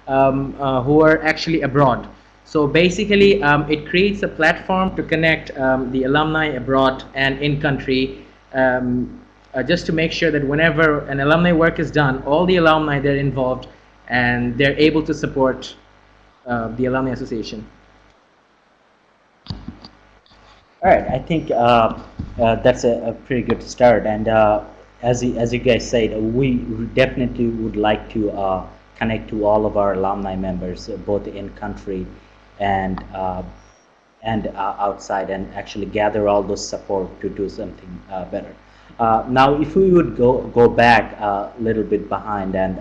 who are actually abroad. So basically, it creates a platform to connect the alumni abroad and in country, just to make sure that whenever an alumni work is done, all the alumni they're involved and they're able to support the Alumni Association. All right, I think that's a pretty good start. And as you guys said, we definitely would like to connect to all of our alumni members, both in country and outside, and actually gather all those support to do something better. Now, if we would go back a little bit behind and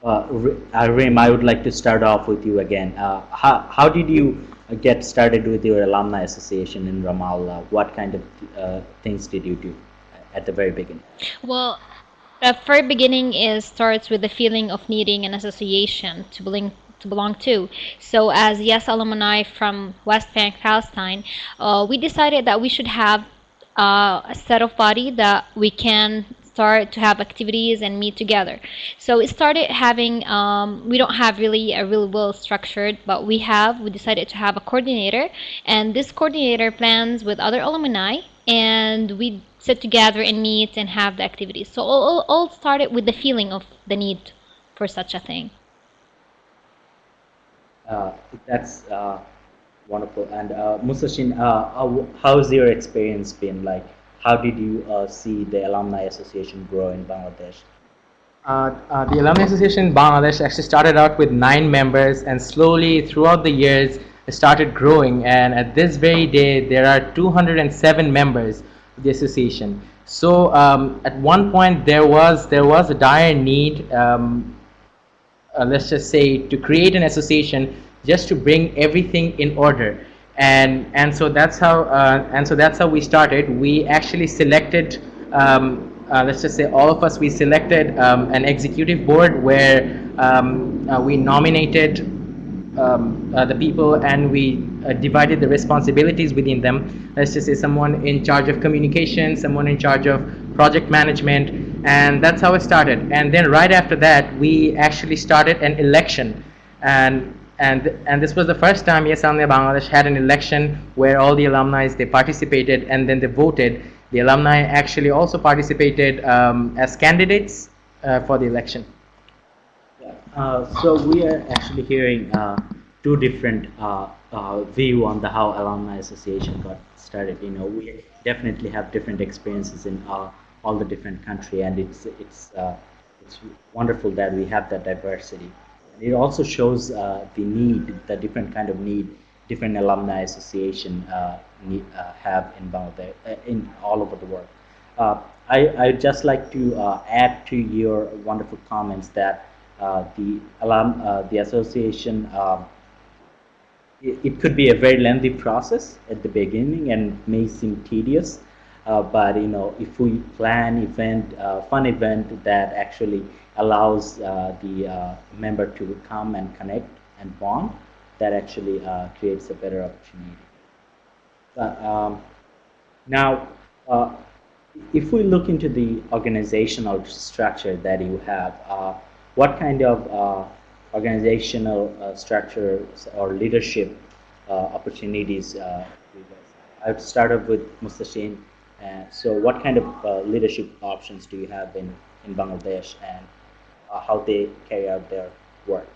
Rim, I would like to start off with you again. How did you get started with your alumni association in Ramallah? What kind of things did you do at the very beginning? Well, the very beginning is starts with the feeling of needing an association to belong to. So, as YES alumni from West Bank, Palestine, we decided that we should have a set of body that we can start to have activities and meet together. So it started having we don't have really a really well structured, but we decided to have a coordinator, and this coordinator plans with other alumni, and we sit together and meet and have the activities. So all started with the feeling of the need for such a thing. Uh, that's wonderful. And Musashin, how's your experience been like? How did you see the alumni association grow in Bangladesh? The Alumni Association in Bangladesh actually started out with 9 members, and slowly throughout the years it started growing. And at this very day, there are 207 members of the association. So at one point there was a dire need, let's just say, to create an association just to bring everything in order. And so that's how we started. We actually selected, let's just say, all of us, we selected an executive board where we nominated the people, and we divided the responsibilities within them. Let's just say someone in charge of communication, someone in charge of project management, and that's how it started. And then right after that, we actually started an election, and this was the first time YES Alumni Bangladesh had an election where all the alumni they participated and then they voted. The alumni actually also participated as candidates for the election. Yeah. So we are actually hearing two different view on the how alumni association got started. You know, we definitely have different experiences in all the different country, and it's wonderful that we have that diversity. And it also shows the need, the different kind of need different alumni association have in Bangladesh, in all over the world. Uh, I'd just like to add to your wonderful comments that the association, it could be a very lengthy process at the beginning and may seem tedious, but you know, if we plan fun event that actually allows the member to come and connect and bond, that actually creates a better opportunity. Um, Now, if we look into the organizational structure that you have, what kind of organizational structures or leadership opportunities do you guys have? I would start off with Mustashin. So, what kind of leadership options do you have in Bangladesh, and how they carry out their work?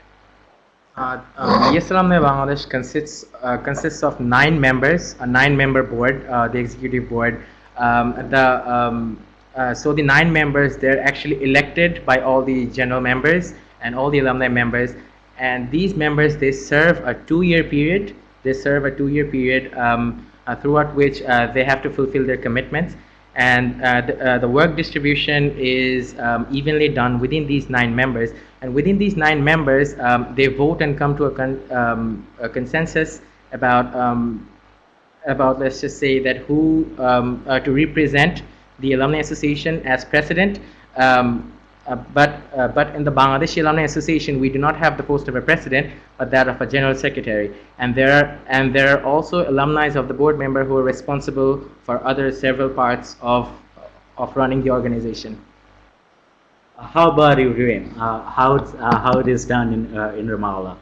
YES Alumni Bangladesh consists of 9 members, a 9-member board, the executive board. So the 9 members, they're actually elected by all the general members and all the alumni members, and these members they serve a 2-year period. They serve a 2-year period, throughout which they have to fulfill their commitments, and the work distribution is evenly done within these 9 members. And within these 9 members, they vote and come to a consensus about, let's just say, that who to represent the alumni association as president. But in the Bangladeshi Alumni Association, we do not have the post of a president, but that of a general secretary. And there are also alumni of the board member who are responsible for other several parts of running the organization. How about you, Reem? How it is done in Ramallah?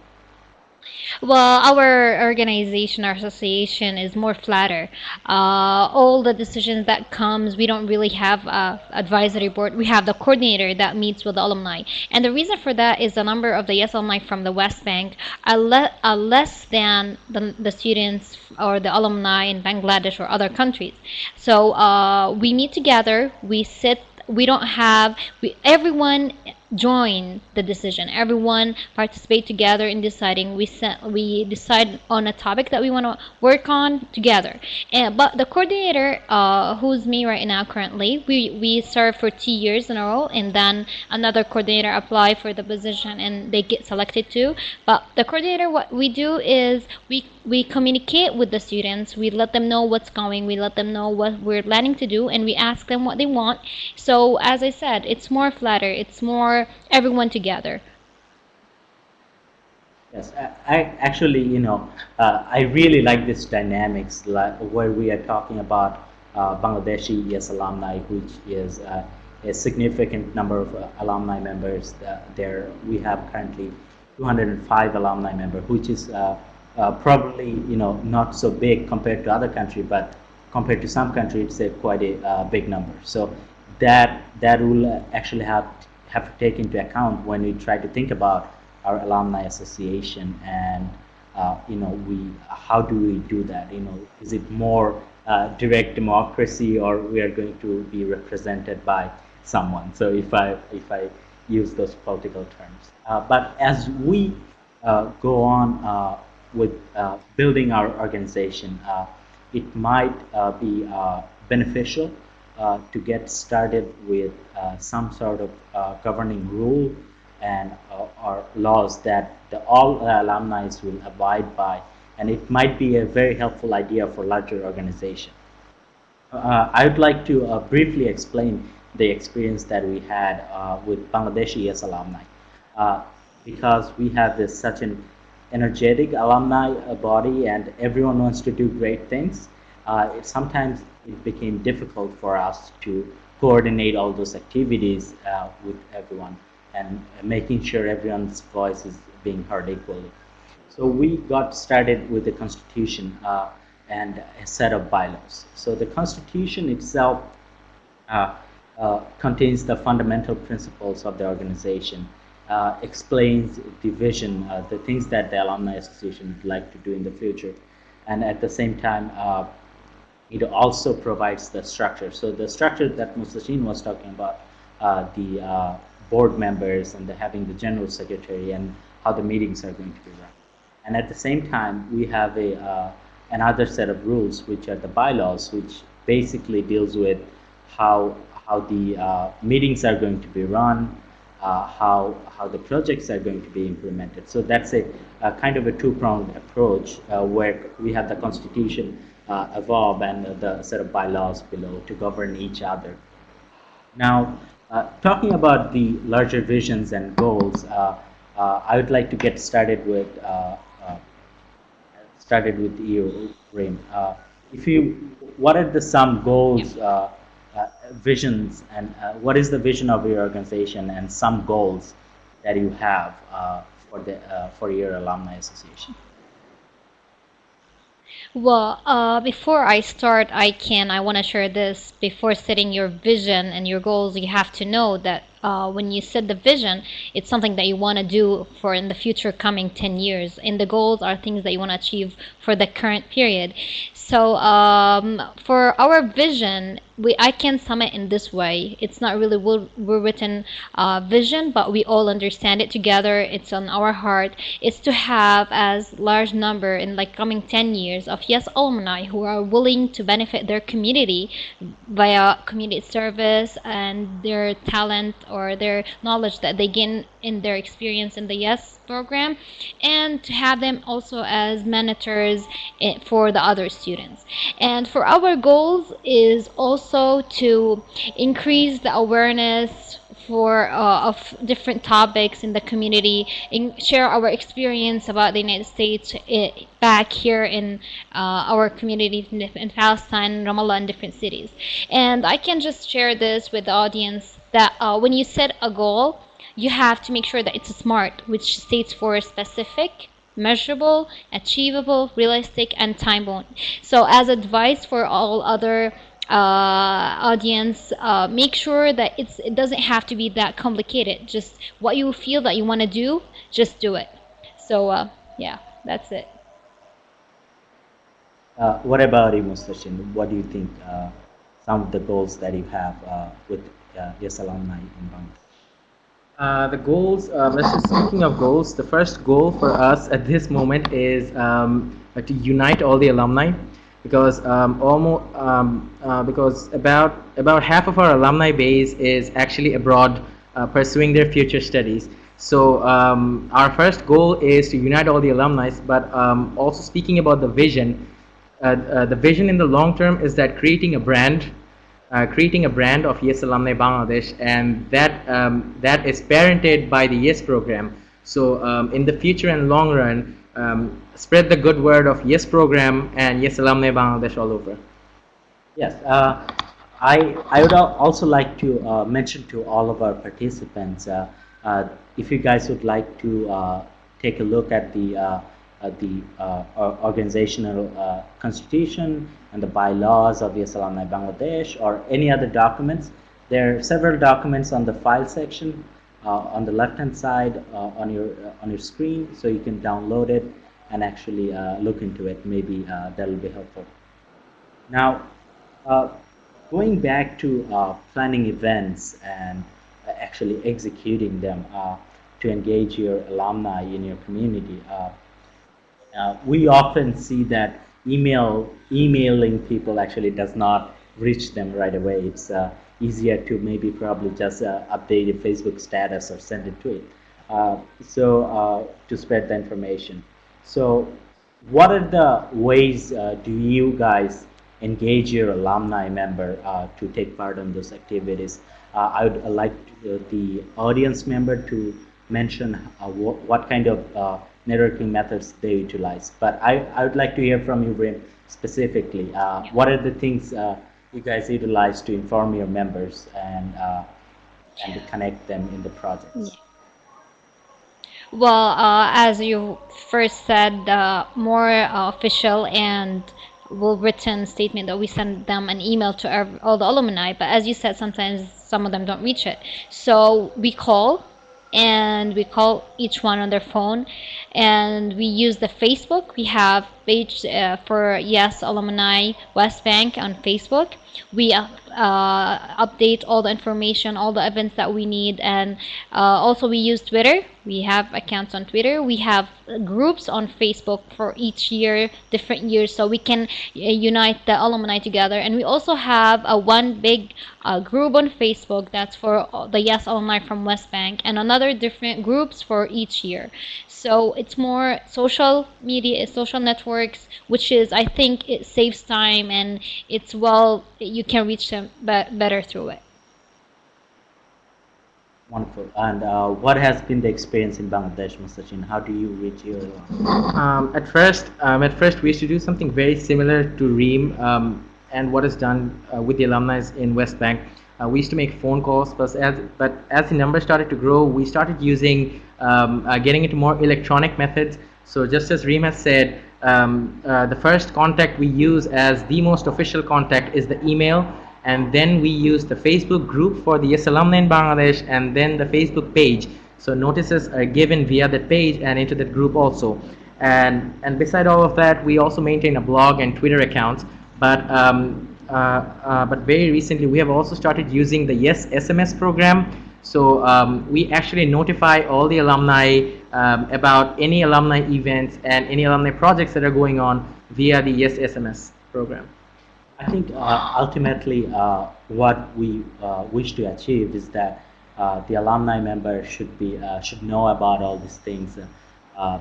Well, our organization, our association is more flatter. All the decisions that comes, we don't really have a advisory board. We have the coordinator that meets with the alumni, and the reason for that is the number of the YES alumni from the West Bank are less than the students or the alumni in Bangladesh or other countries. So we meet together. We sit. We don't have everyone join the decision. Everyone participate together in deciding. We decide on a topic that we want to work on together. And but the coordinator, who's me right now currently, we serve for 2 years in a row, and then another coordinator apply for the position and they get selected too. But the coordinator, what we do is we communicate with the students. We let them know what's going. We let them know what we're planning to do, and we ask them what they want. So as I said, it's more flatter. It's more everyone together. Yes, I actually, I really like this dynamics, like where we are talking about Bangladeshi YES alumni, which is a significant number of alumni members. There we have currently 205 alumni members, which is probably, not so big compared to other country, but compared to some countries, it's a quite a big number. So that will actually have to take into account when we try to think about our alumni association, and we how do we do that? Is it more direct democracy, or we are going to be represented by someone? So if I use those political terms, but as we go on with building our organization, it might be beneficial to get started with some sort of governing rule and or laws that all alumni will abide by, and it might be a very helpful idea for larger organization. I would like to briefly explain the experience that we had with Bangladeshi YES alumni, uh, because we have this such an energetic alumni body, and everyone wants to do great things. Sometimes it became difficult for us to coordinate all those activities with everyone, and making sure everyone's voice is being heard equally. So we got started with the constitution and a set of bylaws. So the constitution itself uh, contains the fundamental principles of the organization, explains the vision, the things that the alumni association would like to do in the future, and at the same time, it also provides the structure. So the structure that Mustashin was talking about, the board members and having the general secretary and how the meetings are going to be run. And at the same time, we have another set of rules, which are the bylaws, which basically deals with how the meetings are going to be run, how the projects are going to be implemented. So that's a kind of a two-pronged approach where we have the constitution evolve and the set of bylaws below to govern each other. Now, talking about the larger visions and goals, I would like to get started with you, Reem. If you, what are the some goals, visions, and what is the vision of your organization and some goals that you have for your alumni association? Well, before I start, I want to share this. Before setting your vision and your goals, you have to know that when you set the vision, it's something that you want to do for in the future coming 10 years. And the goals are things that you want to achieve for the current period. So for our vision, I can sum it in this way. It's not really written vision, but we all understand it together. It's on our heart. It's to have as large number in like coming 10 years of YES alumni who are willing to benefit their community via community service and their talent or their knowledge that they gain in their experience in the YES program, and to have them also as mentors for the other students. And for our goals is also to increase the awareness for of different topics in the community, and share our experience about the United States back here in our community in Palestine, Ramallah, and different cities. And I can just share this with the audience that when you set a goal, you have to make sure that it's smart, which states for specific, measurable, achievable, realistic, and time bound. So, as advice for all other audience, make sure that it doesn't have to be that complicated. Just what you feel that you want to do, just do it. So, yeah, that's it. What about you, Mustashin? What do you think some of the goals that you have with YES Alumni in Bangladesh? The goals, let's just speaking of goals, the first goal for us at this moment is to unite all the alumni because because about half of our alumni base is actually abroad pursuing their future studies. So our first goal is to unite all the alumni, but also speaking about the vision in the long term is that creating a brand of YES Alumni Bangladesh, and that is parented by the YES program. So in the future and long run, spread the good word of YES program and YES Alumni Bangladesh all over. Yes, I would also like to mention to all of our participants, if you guys would like to take a look at the organizational constitution and the bylaws of the Alumni Bangladesh or any other documents, there are several documents on the file section on the left hand side on your screen, so you can download it and actually look into it. Maybe that will be helpful. Now, uh, going back to planning events and actually executing them to engage your alumni in your community, we often see that emailing people actually does not reach them right away. It's easier to maybe probably just update a Facebook status or send a tweet. To spread the information. So what are the ways do you guys engage your alumni member to take part in those activities? I would like the audience member to mention what kind of networking methods they utilize. But I would like to hear from you, Rim, specifically. What are the things you guys utilize to inform your members and to connect them in the projects? Well, as you first said, the more official and well written statement that we send them an email to all the alumni. But as you said, sometimes some of them don't reach it. So we call, and we call each one on their phone, and we use the Facebook. We have page for Yes Alumni West Bank on Facebook. We update all the information, all the events that we need, and also we use Twitter. We have accounts on Twitter. We have groups on Facebook for each year, different years, so we can unite the alumni together. And we also have a one big group on Facebook that's for the Yes Alumni from West Bank, and another different groups for each year. So it's more social media, social networks, which is I think it saves time and it's well you can reach them better through it. Wonderful. And what has been the experience in Bangladesh, Mr. Chin? How do you reach your At first, we used to do something very similar to Reem and what is done with the alumni in West Bank. We used to make phone calls, but as the numbers started to grow, we started using getting into more electronic methods. So just as Reem has said, the first contact we use as the most official contact is the email, and then we use the Facebook group for the YES Alumni in Bangladesh, and then the Facebook page. So notices are given via that page and into that group also. And beside all of that, we also maintain a blog and Twitter accounts. But very recently, we have also started using the YES SMS program. So we actually notify all the alumni about any alumni events and any alumni projects that are going on via the YES SMS program. I think ultimately what we wish to achieve is that the alumni member should know about all these things uh,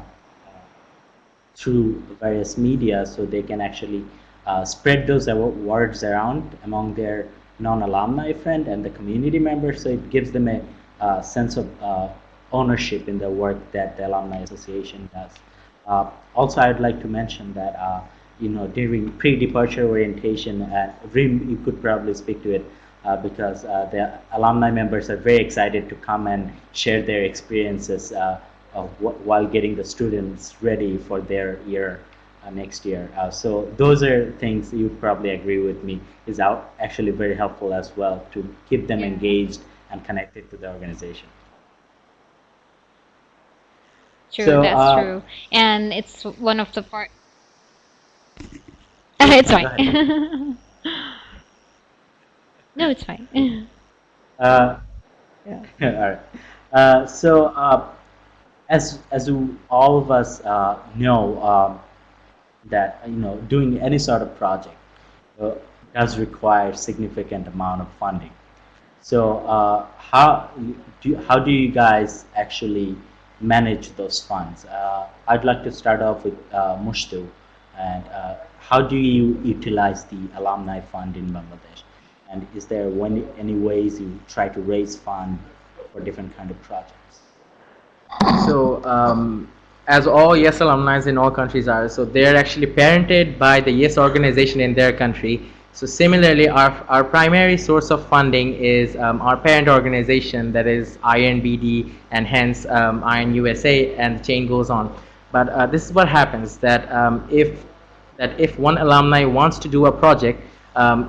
through various media, so they can actually spread those words around among their non-alumni friend and the community members. So it gives them a sense of ownership in the work that the Alumni Association does. Also, I'd like to mention that during pre-departure orientation, and Rim, you could probably speak to it because the alumni members are very excited to come and share their experiences while getting the students ready for their year next year. So those are things you probably agree with me is actually very helpful as well to keep them Yeah. engaged and connected to the organization. True, So that's true. And it's one of the part. It's go fine. ahead. No, it's fine. Uh, Yeah. all right. All of us know that doing any sort of project uh, does require significant amount of funding. So how do you guys actually manage those funds? I'd like to start off with Mushtu, and how do you utilize the alumni fund in Bangladesh? And is there any ways you try to raise fund for different kind of projects? So, as all YES alumni in all countries are, so they're actually parented by the YES organization in their country. So similarly, our primary source of funding is our parent organization, that is INBD, and hence IN USA, and the chain goes on. But this is what happens, that if one alumni wants to do a project,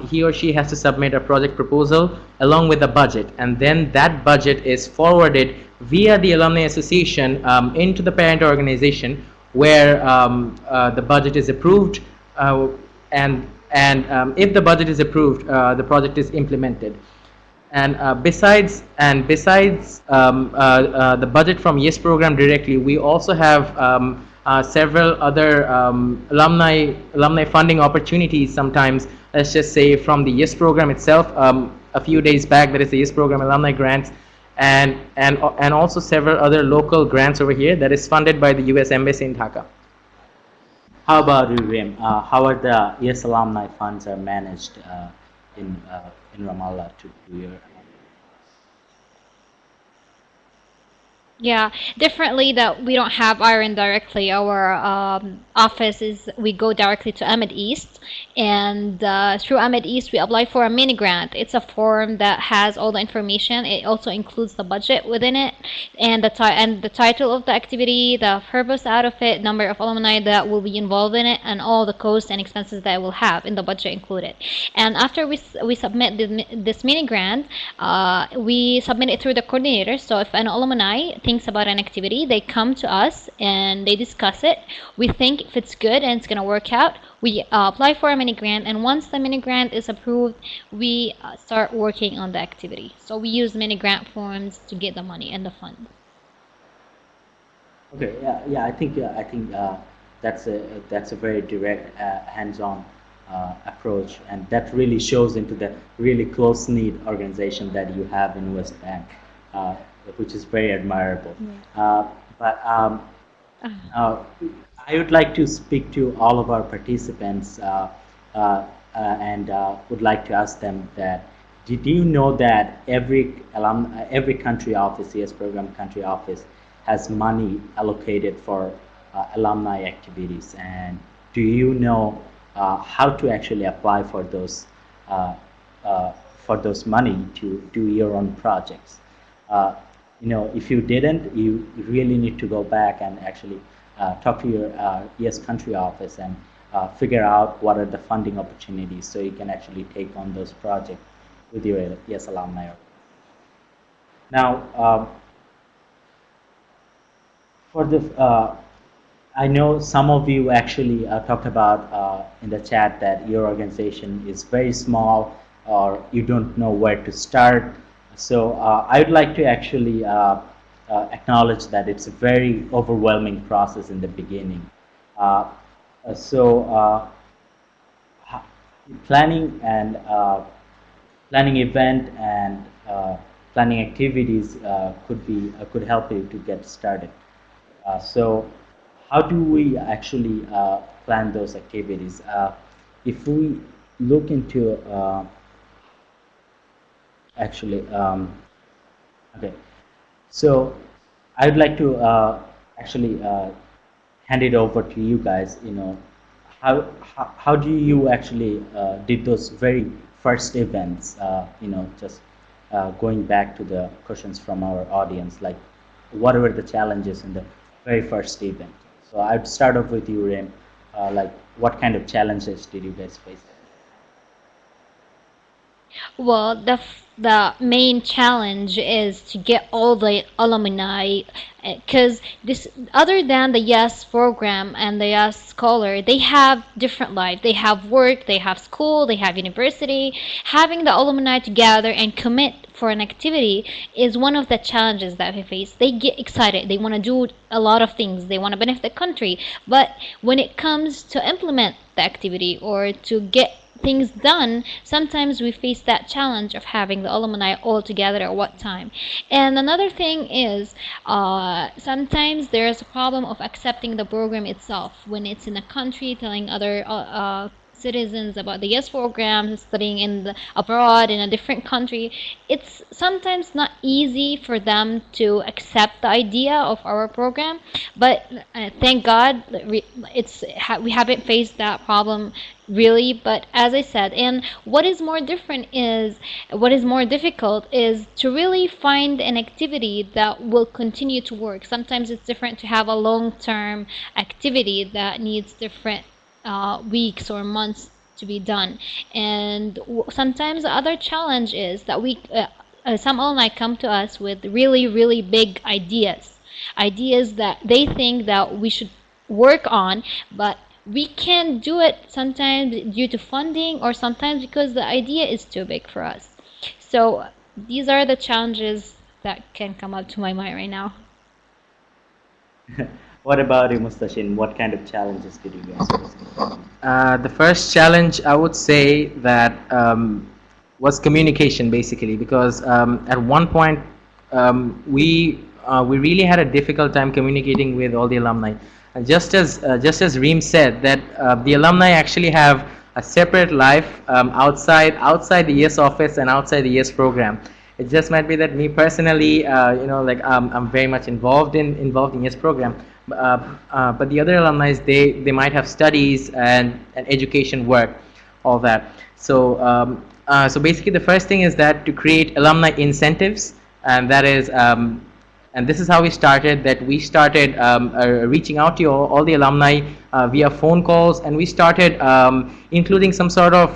he or she has to submit a project proposal along with a budget, and then that budget is forwarded via the Alumni Association into the parent organization, where the budget is approved, and if the budget is approved, the project is implemented. And besides the budget from YES program directly, we also have several other alumni funding opportunities. Sometimes, let's just say from the YES program itself. A few days back, there is the YES program alumni grants, and also several other local grants over here that is funded by the U.S. Embassy in Dhaka. How about you, Rim? How are the YES alumni funds are managed in Ramallah to do your? Yeah, differently that we don't have Iron directly. Our office is we go directly to Ahmed East, and through Ahmed East we apply for a mini grant. It's a form that has all the information. It also includes the budget within it, and the title of the activity, the purpose out of it, number of alumni that will be involved in it, and all the costs and expenses that it will have in the budget included. And after we submit this mini grant, we submit it through the coordinator. So if an alumni thinks about an activity, they come to us and they discuss it. We think if it's good and it's going to work out, we apply for a mini grant, and once the mini grant is approved, we start working on the activity. So we use mini grant forms to get the money and the fund. Okay, yeah. I think that's a very direct, hands-on approach, and that really shows into the really close-knit organization that you have in West Bank, uh, which is very admirable. But uh, I would like to speak to all of our participants and would like to ask them that did you know that every country office, CS program country office, has money allocated for alumni activities, and do you know how to actually apply uh, for those money to do your own projects? Uh, if you didn't, you really need to go back and actually talk to your YES country office and figure out what are the funding opportunities so you can actually take on those projects with your YES alumni. Now, for the I know some of you actually talked about in the chat that your organization is very small or you don't know where to start. So I would like to actually acknowledge that it's a very overwhelming process in the beginning. Uh, so ha- planning event and planning activities could help you to get started. So how do we actually plan those activities? If we look into actually, okay, so I'd like to actually hand it over to you guys. How do you actually did those very first events, just going back to the questions from our audience, like what were the challenges in the very first event? So I'd start off with you, Rim. Like, what kind of challenges did you guys face? Well, the main challenge is to get all the alumni, because this, other than the YES program and the YES scholar, they have different lives. They have work, they have school, they have university. Having the alumni together and commit for an activity is one of the challenges that we face. They get excited, they want to do a lot of things, they want to benefit the country, but when it comes to implement the activity or to get things done, sometimes we face that challenge of having the alumni all together at what time. And another thing is, sometimes there's a problem of accepting the program itself when it's in a country, telling other citizens about the YES program, studying in abroad in a different country. It's sometimes not easy for them to accept the idea of our program, but thank God, we haven't faced that problem really. But as I said, and what is more difficult is to really find an activity that will continue to work. Sometimes it's different to have a long-term activity that needs different weeks or months to be done. And sometimes the other challenge is that some alumni come to us with really, really big ideas that they think that we should work on, but we can't do it sometimes due to funding or sometimes because the idea is too big for us. So these are the challenges that can come up to my mind right now. What about you, Mustashin? What kind of challenges did you guys face? The first challenge I would say that was communication, basically, because at one point we really had a difficult time communicating with all the alumni. And just as Reem said, that the alumni actually have a separate life outside the YES office and outside the YES program. It just might be that me personally, like I'm very much involved in YES program, but the other alumni, they might have studies and education work, all that. So basically, the first thing is that to create alumni incentives, and that is. And this is how we started. That we started reaching out to all the alumni via phone calls, and we started including some sort of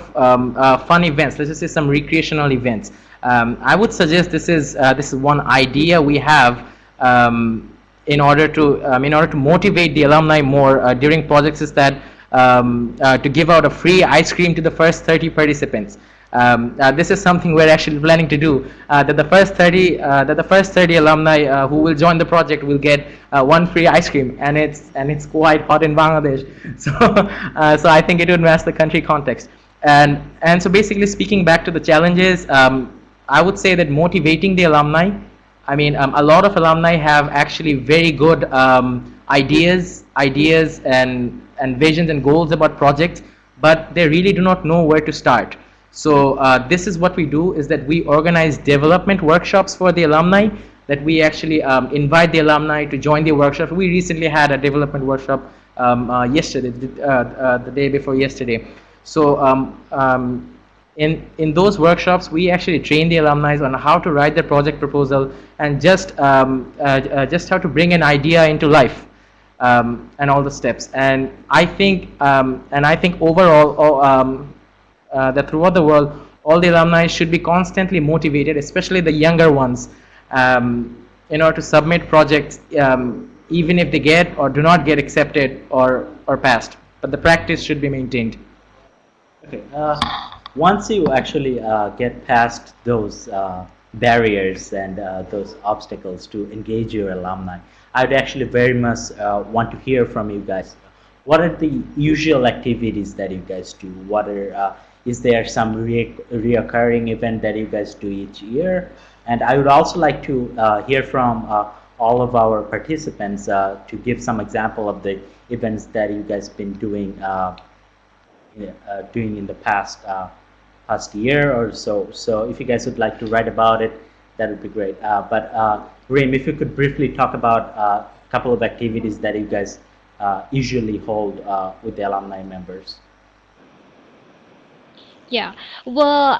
fun events. Let's just say some recreational events. I would suggest this is one idea we have in order to motivate the alumni more during projects, is that to give out a free ice cream to the first 30 participants. This is something we're actually planning to do. That the first 30 alumni who will join the project will get one free ice cream, and it's quite hot in Bangladesh. So I think it would match the country context. And so basically, speaking back to the challenges, I would say that motivating the alumni. I mean, a lot of alumni have actually very good ideas and visions and goals about projects, but they really do not know where to start. So this is what we do, is that we organize development workshops for the alumni, that we actually invite the alumni to join the workshop. We recently had a development workshop yesterday, the day before yesterday. So in those workshops, we actually train the alumni on how to write their project proposal, and just how to bring an idea into life, and all the steps. And I think overall, that throughout the world, all the alumni should be constantly motivated, especially the younger ones, in order to submit projects, even if they get or do not get accepted or passed. But the practice should be maintained. Okay. Once you actually get past those barriers and those obstacles to engage your alumni, I'd actually very much want to hear from you guys. What are the usual activities that you guys do? Is there some reoccurring event that you guys do each year? And I would also like to hear from all of our participants to give some example of the events that you guys been doing in the past year or so. So if you guys would like to write about it, that would be great. But Reem, if you could briefly talk about a couple of activities that you guys usually hold with the alumni members. Yeah. Well,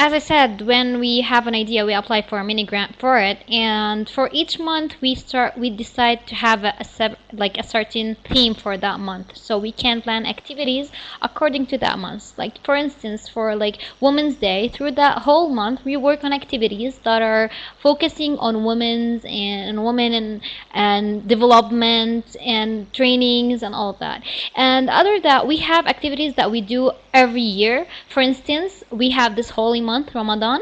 as I said, when we have an idea, we apply for a mini grant for it, and for each month we decide to have like a certain theme for that month, so we can plan activities according to that month. Like for instance, for like Women's Day, through that whole month, we work on activities that are focusing on women and development and trainings and all of that. And other that, we have activities that we do every year. For instance, we have this holy month, Ramadan.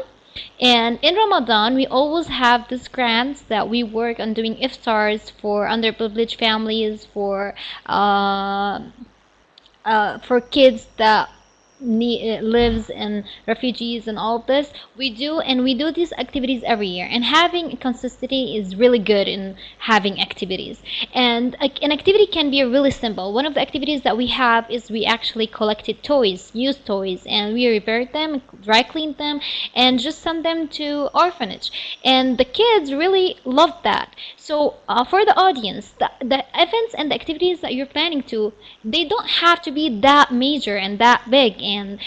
And in Ramadan, we always have these grants that we work on doing iftars for underprivileged families, for kids that lives in refugees and all of this. We do these activities every year, and having consistency is really good in having activities. And an activity can be really simple. One of the activities that we have is we actually collected toys, used toys, and we repaired them, dry cleaned them, and just sent them to orphanage. And the kids really loved that. So for the audience, the events and the activities that you're planning to, they don't have to be that major and that big, and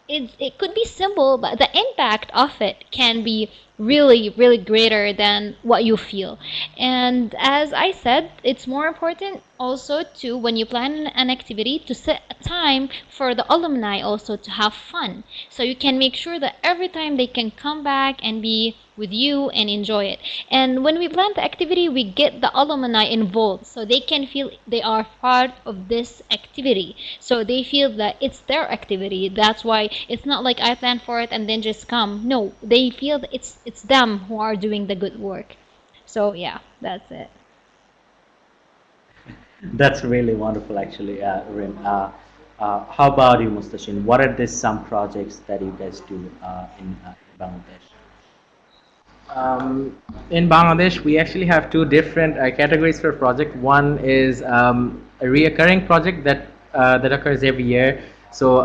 it could be simple, but the impact of it can be really, really greater than what you feel. And as I said, it's more important also to, when you plan an activity, to set a time for the alumni also to have fun. So you can make sure that every time they can come back and be with you and enjoy it. And when we plan the activity, we get the alumni involved so they can feel they are part of this activity. So they feel that it's their activity. That's why it's not like I plan for it and then just come. No, they feel that it's them who are doing the good work. So yeah, that's it. That's really wonderful, actually, Rim. How about you, Mustashin? What are the some projects that you guys do in Bangladesh? In Bangladesh, we actually have two different categories for project. One is a reoccurring project that occurs every year. So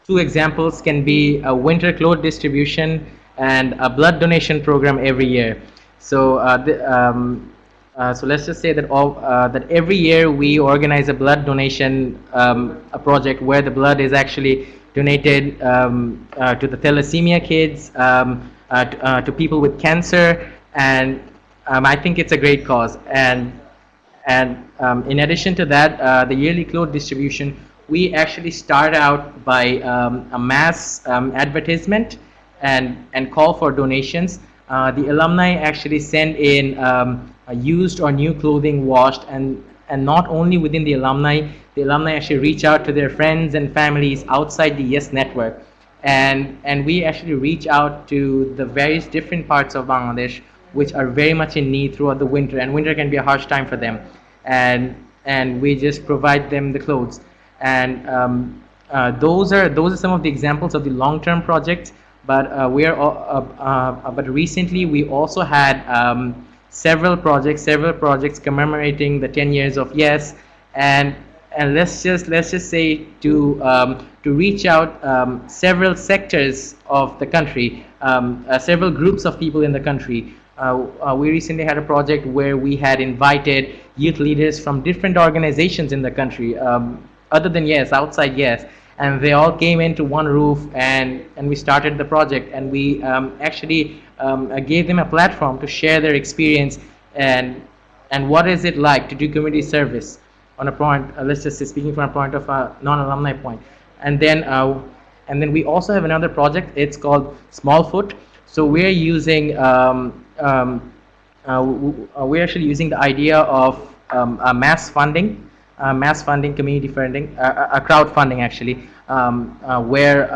two examples can be a winter cloth distribution and a blood donation program every year. So so let's just say that every year we organize a blood donation a project where the blood is actually donated to the thalassemia kids, to people with cancer, and I think it's a great cause. And in addition to that, the yearly cloth distribution, we actually start out by a mass advertisement and call for donations. The alumni actually send in used or new clothing washed, and not only within the alumni actually reach out to their friends and families outside the YES network, and we actually reach out to the various different parts of Bangladesh which are very much in need throughout the winter, and winter can be a harsh time for them, and we just provide them the clothes. And those are some of the examples of the long-term projects. But but recently we also had several projects commemorating the 10 years of YES, and let's just say to reach out several sectors of the country, several groups of people in the country. We recently had a project where we had invited youth leaders from different organizations in the country, other than YES, outside YES, and they all came into one roof, and we started the project, and we actually gave them a platform to share their experience, and what is it like to do community service on a point, let's just say, speaking from a point of a non-alumni point. And then we also have another project. It's called Smallfoot. So we're actually using the idea of a mass funding, community funding, a crowdfunding actually, where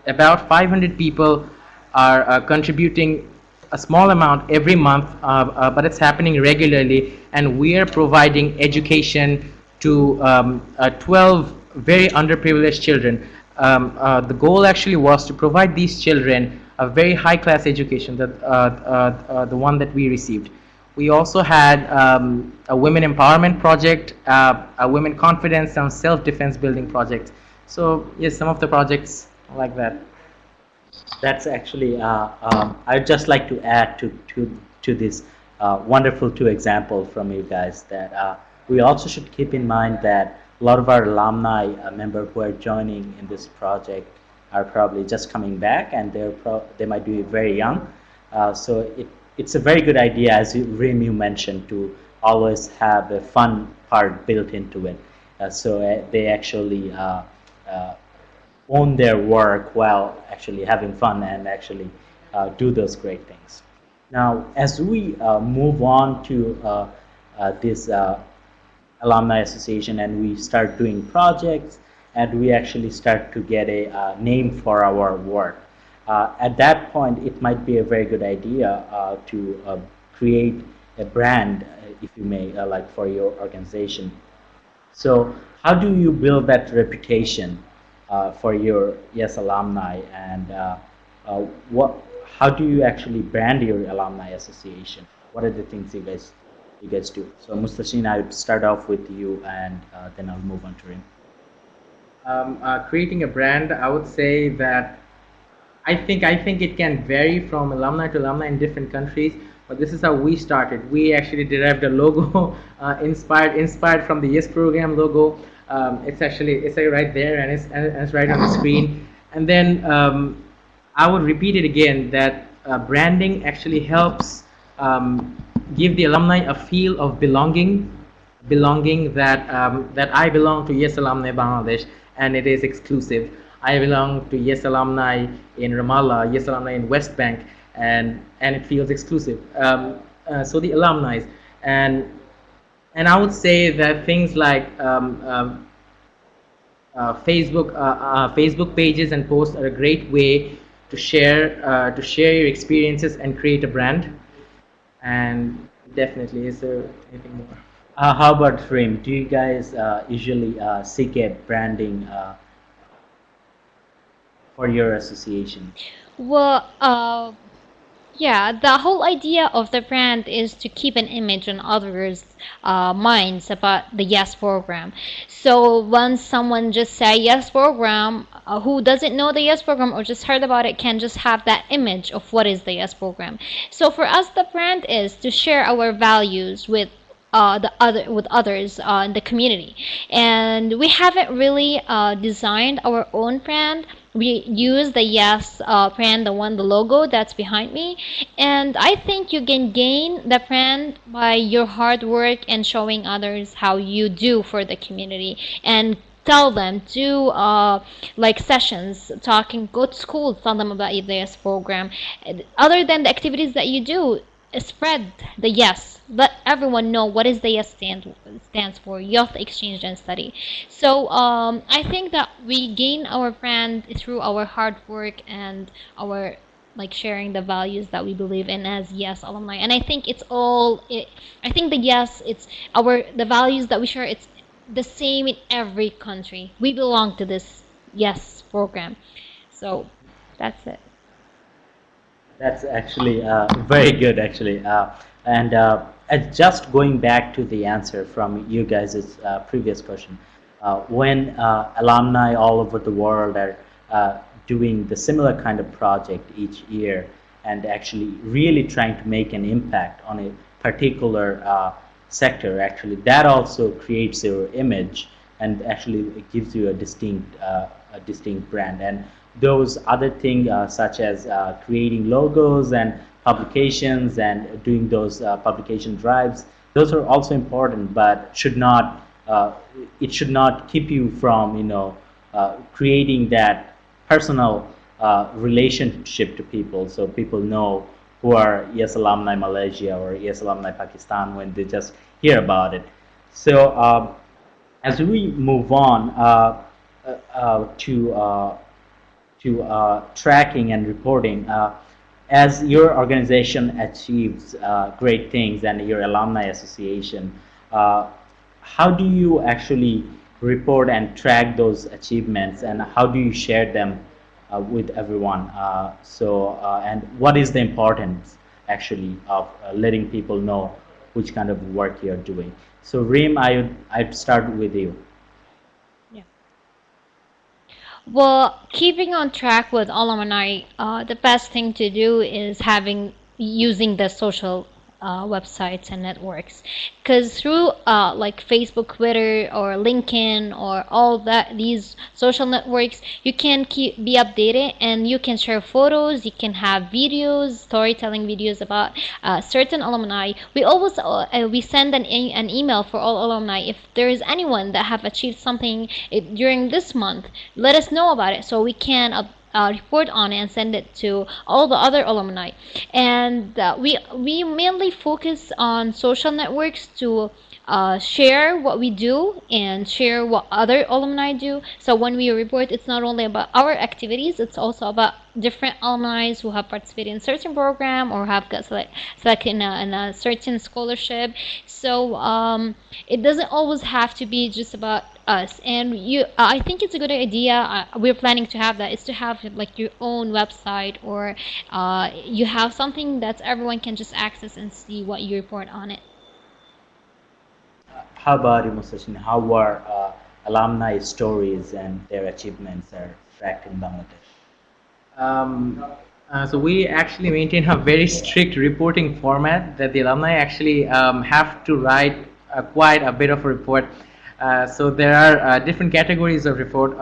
about 500 people are contributing a small amount every month, but it's happening regularly, and we are providing education to 12 very underprivileged children. The goal actually was to provide these children a very high class education, the one that we received. We also had a women empowerment project, a women confidence and self-defense building project. So yes, some of the projects like that. That's actually, I'd just like to add to this wonderful two example from you guys, that we also should keep in mind that a lot of our alumni members who are joining in this project are probably just coming back, and they might be very young. So it's a very good idea, as Rim, you mentioned, to always have a fun part built into it. So they actually uh, own their work while actually having fun and actually do those great things. Now, as we move on to this alumni association and we start doing projects and we actually start to get a name for our work, at that point, it might be a very good idea to create a brand, if you may, like for your organization. So, how do you build that reputation for your YES alumni, and uh, what? How do you actually brand your alumni association? What are the things you guys do? So, Mustashin, I would start off with you, and then I'll move on to him. Creating a brand, I would say that I think it can vary from alumni to alumni in different countries, but this is how we started. We actually derived a logo inspired from the Yes program logo. It's right there, and it's right on the screen. And then I would repeat it again that branding actually helps give the alumni a feel of belonging that I belong to Yes Alumni Bangladesh, and it is exclusive. I belong to Yes Alumni in Ramallah, Yes Alumni in West Bank, and it feels exclusive. So the alumni, and and I would say that things like Facebook pages and posts are a great way to share your experiences and create a brand. And definitely, is there anything more? How about Frame? Do you guys usually seek a branding for your association? Well, yeah, the whole idea of the brand is to keep an image on others' minds about the Yes program. So once someone just say Yes program, who doesn't know the Yes program or just heard about it can just have that image of what is the Yes program. So for us, the brand is to share our values with others in the community, and we haven't really designed our own brand. We use the Yes brand, the logo that's behind me, and I think you can gain the brand by your hard work and showing others how you do for the community, and tell them do like sessions talking, go to school, tell them about the Yes program. Other than the activities that you do, spread the Yes, let everyone know what is the Yes stands for, youth exchange and study. So I think that we gain our brand through our hard work and our like sharing the values that we believe in as Yes alumni. And I think I think the Yes, it's our the values that we share, it's the same in every country. We belong to this Yes program. So that's it. That's actually very good, actually. And just going back to the answer from you guys' previous question, when alumni all over the world are doing the similar kind of project each year and actually really trying to make an impact on a particular sector, actually, that also creates your image and actually it gives you a distinct brand. And those other things such as creating logos and publications and doing those publication drives, those are also important, but it should not keep you from creating that personal relationship to people, so people know who are Yes Alumni Malaysia or Yes Alumni Pakistan when they just hear about it. So as we move on to tracking and reporting, as your organization achieves great things and your alumni association, uh, how do you actually report and track those achievements, and how do you share them with everyone? And what is the importance actually of letting people know which kind of work you're doing? So Reem, I'd start with you. Yeah. Well, keeping on track with alumni, the best thing to do is having using the social. websites and networks, because through like Facebook, Twitter, or LinkedIn, or all that these social networks, you can be updated, and you can share photos, you can have videos, storytelling videos about certain alumni. We always we send an email for all alumni. If there is anyone that have achieved something during this month, let us know about it so we can report on it and send it to all the other alumni. And we mainly focus on social networks to share what we do and share what other alumni do. So when we report, it's not only about our activities, it's also about different alumni who have participated in certain program or have got selected in a certain scholarship. So it doesn't always have to be just about us. And I think it's a good idea. We're planning to have that. Is to have like your own website, or you have something that everyone can just access and see what you report on it. How about you, Musashin? How are alumni stories and their achievements are tracked in Bangladesh? So we actually maintain a very strict reporting format that the alumni actually have to write quite a bit of a report. So there are different categories of report.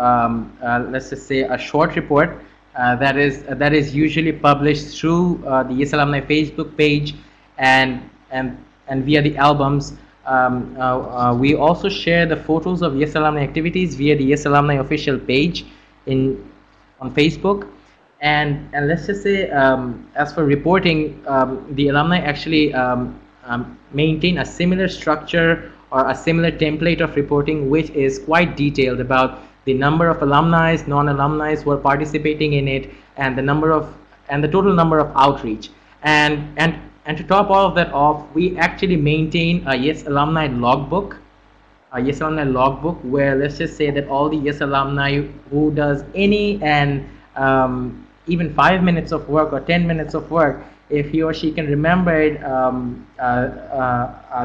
Let's just say a short report that is usually published through the YES Alumni Facebook page and and via the albums. We also share the photos of YES Alumni activities via the YES Alumni official page in on Facebook. And let's just say, as for reporting, the alumni actually maintain a similar structure or a similar template of reporting, which is quite detailed about the number of alumni, non-alumni who are participating in it, and the total number of outreach. And to top all of that off, we actually maintain a YES alumni logbook, where let's just say that all the YES alumni who does any and even 5 minutes of work or 10 minutes of work, if he or she can remember it,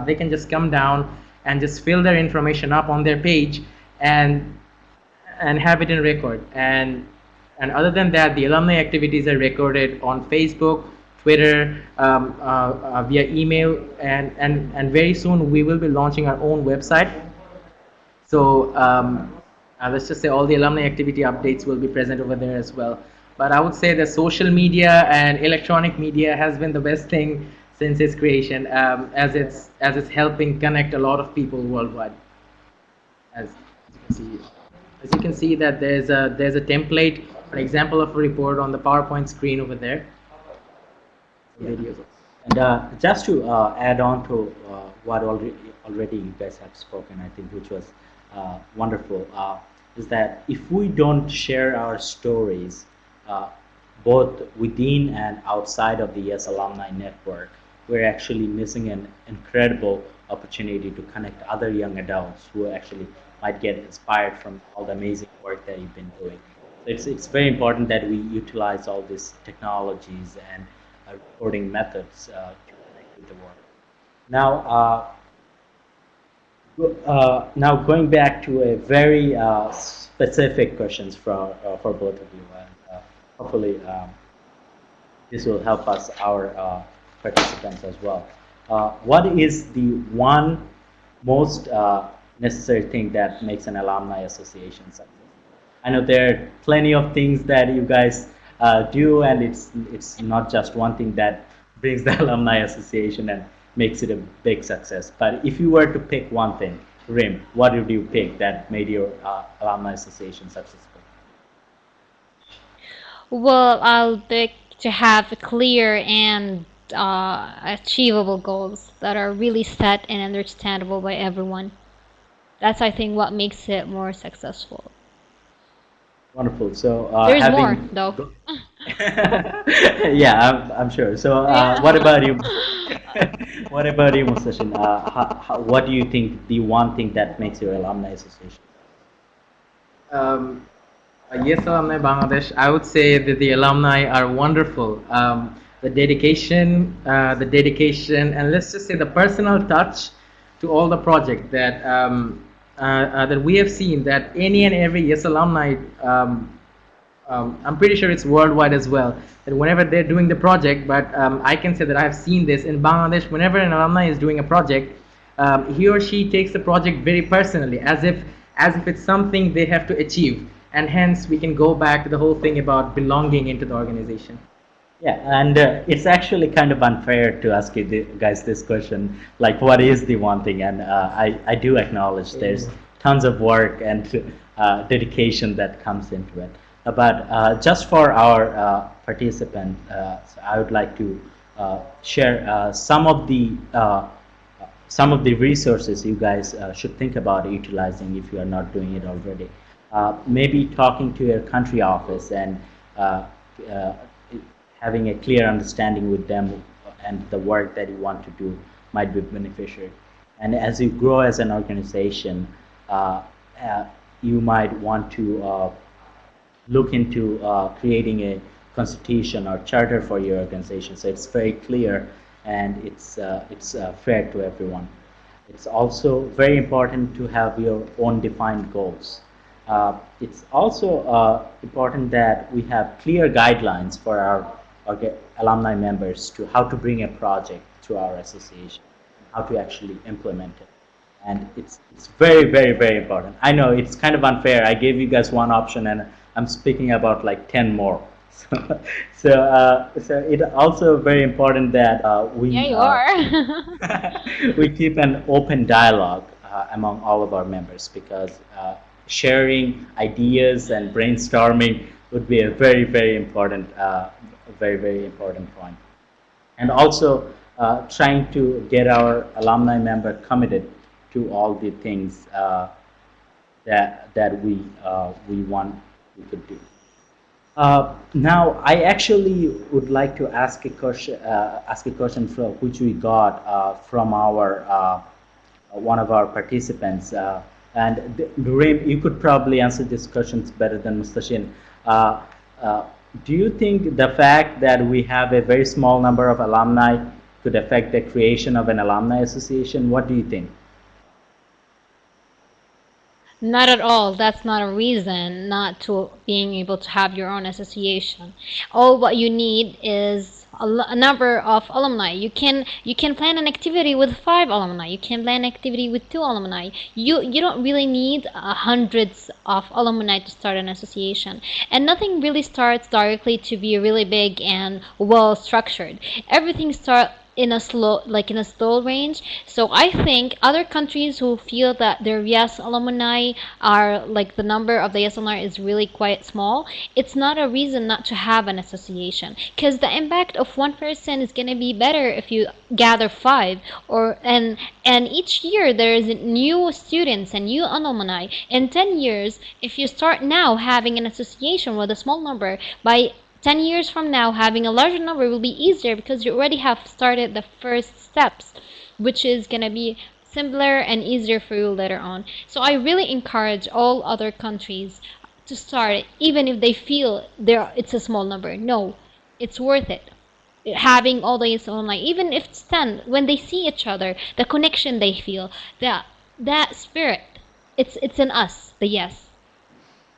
they can just come down and just fill their information up on their page and have it in record. And other than that, the alumni activities are recorded on Facebook, Twitter, via email, and very soon we will be launching our own website. So let's just say all the alumni activity updates will be present over there as well. But I would say that social media and electronic media has been the best thing since its creation, as it's helping connect a lot of people worldwide. As you can see, that there's a template, for example, of a report on the PowerPoint screen over there. Videos. And just to add on to what already you guys have spoken, I think, which was wonderful, is that if we don't share our stories, both within and outside of the YES Alumni Network, we're actually missing an incredible opportunity to connect other young adults who actually might get inspired from all the amazing work that you've been doing. So it's very important that we utilize all these technologies and recording methods to connect with the world. Now, now going back to a very specific questions for both of you, and hopefully this will help us, our participants as well. What is the one most necessary thing that makes an alumni association successful? I know there are plenty of things that you guys do, and it's not just one thing that brings the alumni association and makes it a big success. But if you were to pick one thing, Rim, what would you pick that made your alumni association successful? Well, I'll pick to have clear and achievable goals that are really set and understandable by everyone. That's, I think, what makes it more successful. Wonderful. So There's more, having though. yeah, I'm sure. So what about you? What about you, Mustashin? What do you think the one thing that makes your alumni association? Um, YES Alumni Bangladesh, I would say that the alumni are wonderful. The dedication, and let's just say the personal touch to all the project that we have seen, that any and every YES alumni I'm pretty sure it's worldwide as well. That whenever they're doing the project, but I can say that I've seen this in Bangladesh. Whenever an alumni is doing a project, he or she takes the project very personally, as if it's something they have to achieve, and hence we can go back to the whole thing about belonging into the organization. Yeah, and it's actually kind of unfair to ask you guys this question, like what is the one thing? And I do acknowledge there's tons of work and dedication that comes into it. But just for our participant, so I would like to share some of the resources you guys should think about utilizing if you are not doing it already. Maybe talking to your country office and uh, uh, having a clear understanding with them and the work that you want to do might be beneficial. And as you grow as an organization, uh, uh, you might want to look into creating a constitution or charter for your organization, so it's very clear and it's fair to everyone. It's also very important to have your own defined goals. It's also important that we have clear guidelines for our alumni members to how to bring a project to our association, how to actually implement it. And it's very, very, very important. I know it's kind of unfair. I gave you guys one option and I'm speaking about like 10 more. So it also very important that Yeah, we you are. we keep an open dialogue among all of our members, because sharing ideas and brainstorming would be a very, very important, very, very important point. And also trying to get our alumni member committed to all the things that we want we could do. Now, I actually would like to ask a question from which we got from our one of our participants. And Nureem, you could probably answer these questions better than Mustashin. Uh, uh, do you think the fact that we have a very small number of alumni could affect the creation of an alumni association? What do you think? Not at all. That's not a reason not to being able to have your own association. All what you need is a number of alumni. You can plan an activity with 5 alumni. You can plan an activity with 2 alumni. You don't really need hundreds of alumni to start an association. And nothing really starts directly to be really big and well structured. Everything starts in a slow range. So I think other countries who feel that their YES alumni are like the number of the YES alumni is really quite small, it's not a reason not to have an association, because the impact of one person is going to be better if you gather 5, or and each year there is new students and new alumni. In 10 years, if you start now having an association with a small number, by 10 years from now, having a larger number will be easier because you already have started the first steps, which is going to be simpler and easier for you later on. So I really encourage all other countries to start it, even if they feel it's a small number. No, it's worth it. Having all these online, even if it's 10, when they see each other, the connection they feel, that spirit, it's in us, the yes.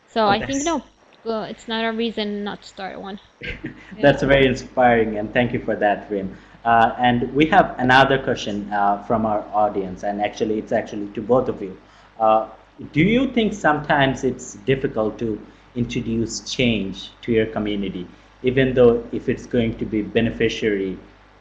So Oh, I think that's no, well, it's not a reason not to start one. Yeah. That's very inspiring, and thank you for that, Rim. And we have another question from our audience, and actually, it's actually to both of you. Uh, do you think sometimes it's difficult to introduce change to your community, even though if it's going to be beneficiary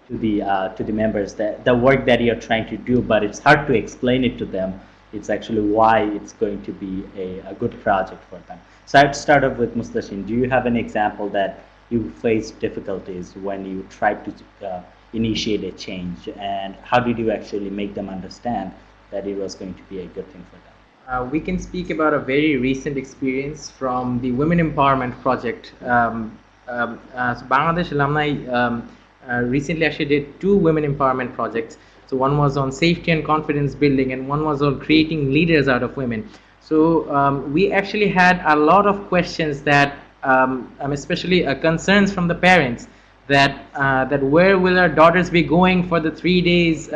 to the members, that the work that you're trying to do, but it's hard to explain it to them. It's actually why it's going to be a good project for them. So I'd start off with Mustashin. Do you have an example that you faced difficulties when you tried to initiate a change, and how did you actually make them understand that it was going to be a good thing for them? We can speak about a very recent experience from the Women Empowerment Project. So Bangladesh Alumni recently actually did 2 women empowerment projects. So one was on safety and confidence building, and one was on creating leaders out of women. So we actually had a lot of questions that, especially concerns from the parents, that where will our daughters be going for the 3 days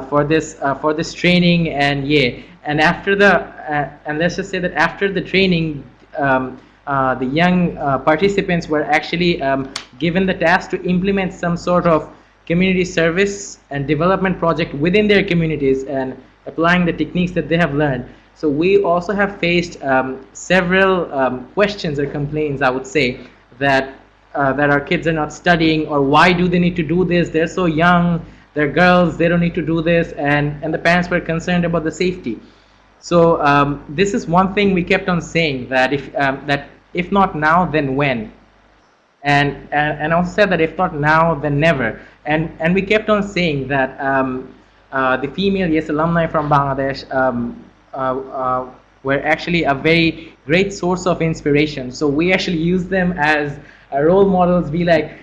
for this training, and yeah, and after the and let's just say that after the training, the young participants were actually given the task to implement some sort of community service and development project within their communities and applying the techniques that they have learned. So we also have faced several questions or complaints, I would say, that that our kids are not studying, or why do they need to do this? They're so young, they're girls, they don't need to do this, and the parents were concerned about the safety. So this is one thing we kept on saying, that if not now, then when? And also said that if not now, then never. And we kept on saying that the female YES alumni from Bangladesh were actually a very great source of inspiration. So we actually use them as role models. Be like,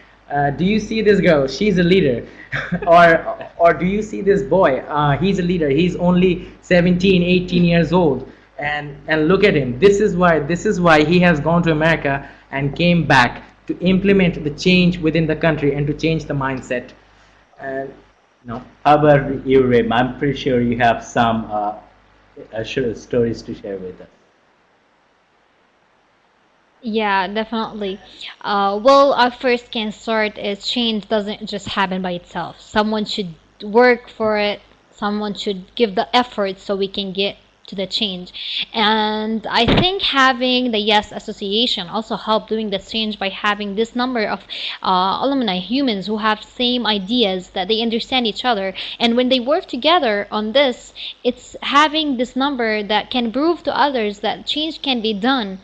do you see this girl? She's a leader. or do you see this boy? He's a leader. He's only 17, 18 years old. And look at him. This is why he has gone to America and came back to implement the change within the country and to change the mindset. And No. How about you, Rim? I'm pretty sure you have some stories to share with us. Yeah, definitely. Well, our first can start is change doesn't just happen by itself. Someone should work for it. Someone should give the effort so we can get to the change. And I think having the Yes Association also helped doing the change by having this number of alumni humans who have same ideas, that they understand each other, and when they work together on this, it's having this number that can prove to others that change can be done.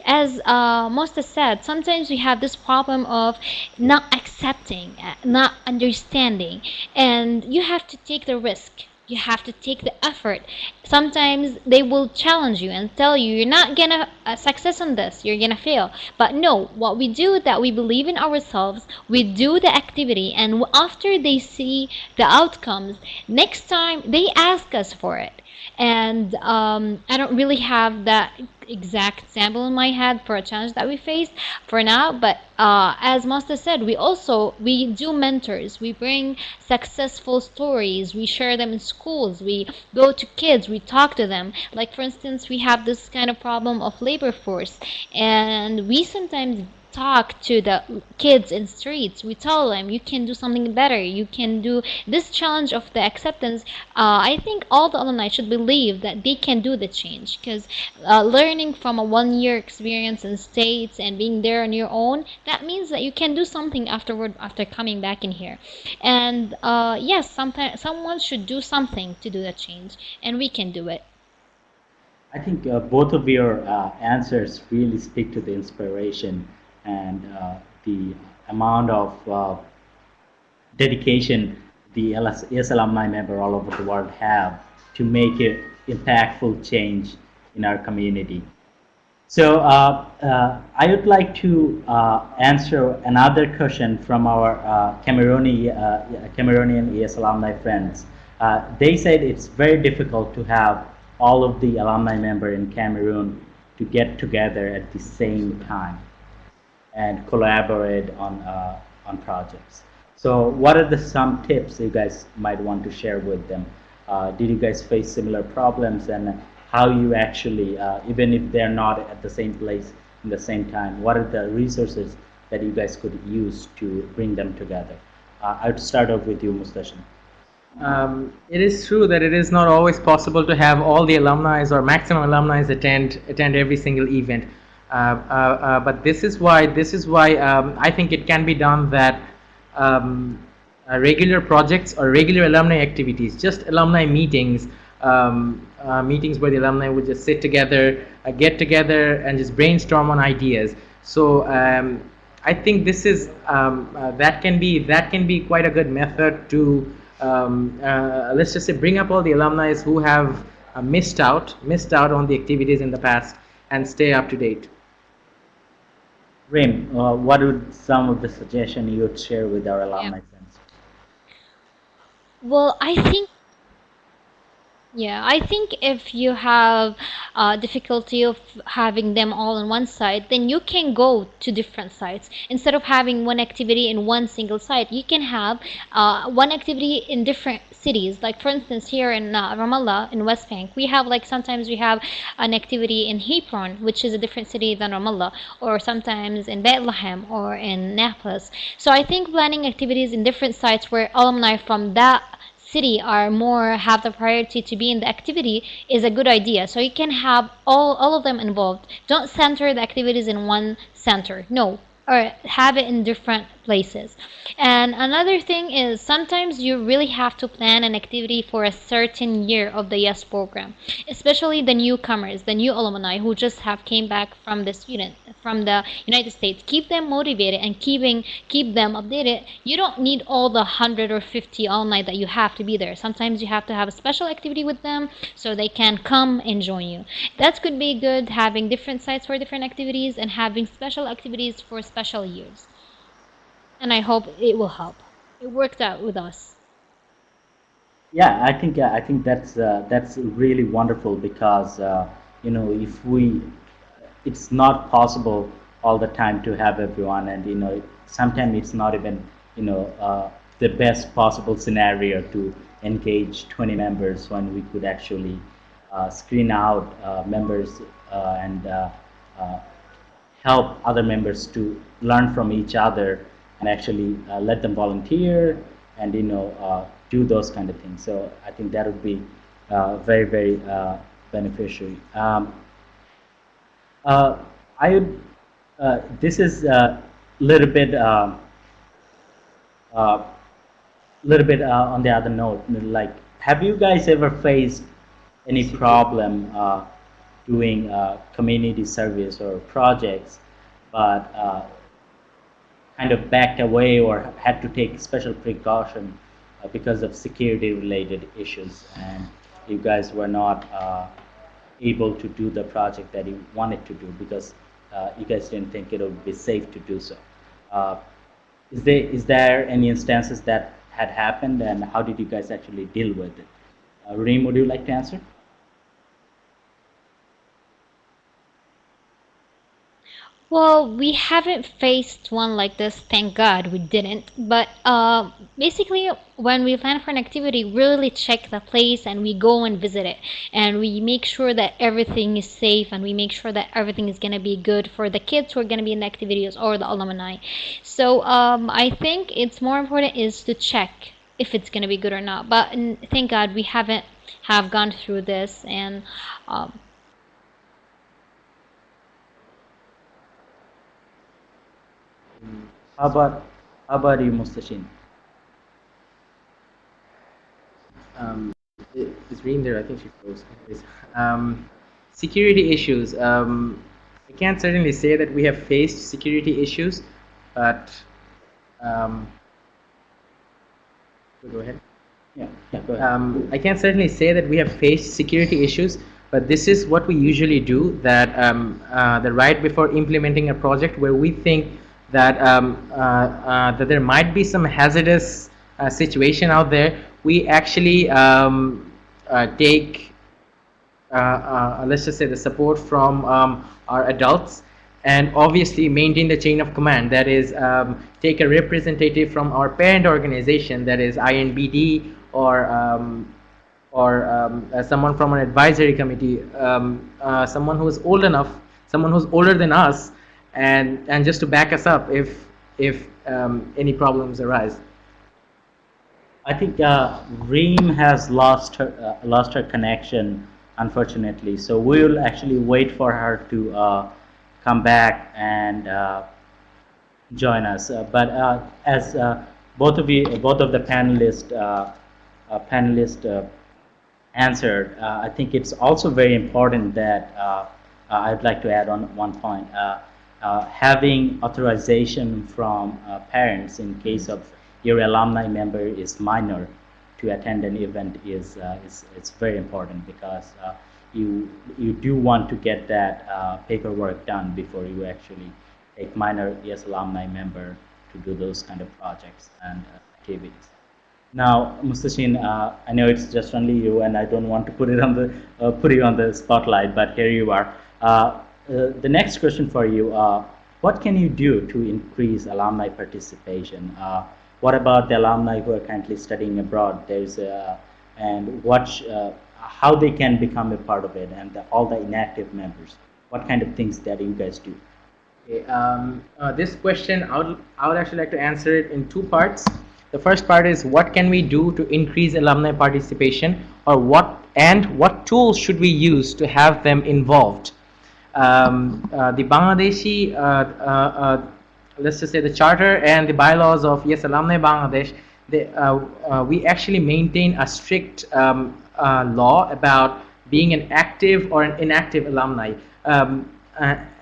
As Mosta said, sometimes we have this problem of not accepting, not understanding, and you have to take the risk. You have to take the effort. Sometimes they will challenge you and tell you you're not gonna success on this, you're gonna fail. But no, what we do, that we believe in ourselves, we do the activity, and after they see the outcomes, next time they ask us for it. And I don't really have that exact example in my head for a challenge that we faced for now, but as Master said, we do mentors, we bring successful stories, we share them in schools, we go to kids, we talk to them. Like for instance, we have this kind of problem of labor force, and we sometimes talk to the kids in streets. We tell them you can do something better, you can do this challenge of the acceptance. I think all the alumni should believe that they can do the change, because learning from a 1 year experience in states and being there on your own, that means that you can do something afterward after coming back in here. And yes, sometimes someone should do something to do the change, and we can do it. I think both of your answers really speak to the inspiration and the amount of dedication the ES alumni member all over the world have to make an impactful change in our community. So I would like to answer another question from our Cameroonian ES alumni friends. They said it's very difficult to have all of the alumni member in Cameroon to get together at the same time and collaborate on projects. So what are the some tips you guys might want to share with them? Did you guys face similar problems, and how you actually, even if they're not at the same place in the same time, what are the resources that you guys could use to bring them together? I would start off with you, Mustashin. It is true that it is not always possible to have all the alumni or maximum alumni attend every single event. But this is why I think it can be done that regular projects or regular alumni activities, just alumni meetings, meetings where the alumni would just sit together, get together, and just brainstorm on ideas. So I think this is that can be quite a good method to let's just say bring up all the alumni who have missed out on the activities in the past and stay up to date. Rim, what would some of the suggestion you would share with our Yeah. alumni friends? Well, I think Yeah, I think if you have difficulty of having them all on one site, then you can go to different sites. Instead of having one activity in one single site, you can have one activity in different cities. Like for instance, here in Ramallah, in West Bank, we have like sometimes we have an activity in Hebron, which is a different city than Ramallah, or sometimes in Bethlehem or in Naples. So I think planning activities in different sites where alumni from that city are more have the priority to be in the activity is a good idea. So you can have all of them involved. Don't center the activities in one center. No, or have it in different places. And another thing is sometimes you really have to plan an activity for a certain year of the YES program, especially the newcomers, the new alumni who just have came back from the student from the United States. Keep them motivated and keep them updated. You don't need all the 150 alumni that you have to be there. Sometimes you have to have a special activity with them so they can come and join you. That could be good, having different sites for different activities and having special activities for special years. And I hope it will help. It worked out with us. Yeah, I think that's really wonderful because if we it's not possible all the time to have everyone, and sometimes it's not even the best possible scenario to engage 20 members when we could actually screen out members and uh, help other members to learn from each other and actually let them volunteer and do those kind of things. So I think that would be very beneficial. Uh, I would. This is a little bit uh, on the other note. Like, have you guys ever faced any problem doing community service or projects, but kind of backed away or had to take special precaution because of security related issues, and you guys were not able to do the project that you wanted to do because you guys didn't think it would be safe to do so. Uh, is there any instances that had happened, and how did you guys actually deal with it? Reem, would you like to answer? Well, we haven't faced one like this, thank God we didn't. But basically, when we plan for an activity, we really check the place and we go and visit it. And we make sure that everything is safe and we make sure that everything is going to be good for the kids who are going to be in the activities or the alumni. So I think it's more important is to check if it's going to be good or not. But thank God we haven't have gone through this and um, How about how about you, Mustashin? Um, is Reem there? I think she froze. Anyways, security issues. I can't certainly say that we have faced security issues, but um, go ahead. Yeah, go ahead. I can't certainly say that we have faced security issues, but this is what we usually do. That right before implementing a project where we think that there might be some hazardous situation out there, we actually take let's just say the support from our adults, and obviously maintain the chain of command. That is, take a representative from our parent organization, that is INBD, or someone from an advisory committee, someone who is old enough, someone who's older than us, and just to back us up if any problems arise. I think Reem has lost her connection, unfortunately. So we'll actually wait for her to come back and join us. But as both of the panelists answered, I think it's also very important that I'd like to add on one point. Having authorization from parents in case of your alumni member is minor to attend an event is it's very important because you do want to get that paperwork done before you actually take minor YES alumni member to do those kind of projects and activities. Now, Mustashin, I know it's just only you, and I don't want to put it on the put you on the spotlight, but here you are. The next question for you: what can you do to increase alumni participation? What about the alumni who are currently studying abroad? And how they can become a part of it, and all the inactive members. What kind of things that you guys do? Okay, this question, I would actually like to answer it in two parts. The first part is what can we do to increase alumni participation, or what tools should we use to have them involved? The Bangladeshi, let's just say the charter and the bylaws of YES Alumni Bangladesh, we actually maintain a strict law about being an active or an inactive alumni.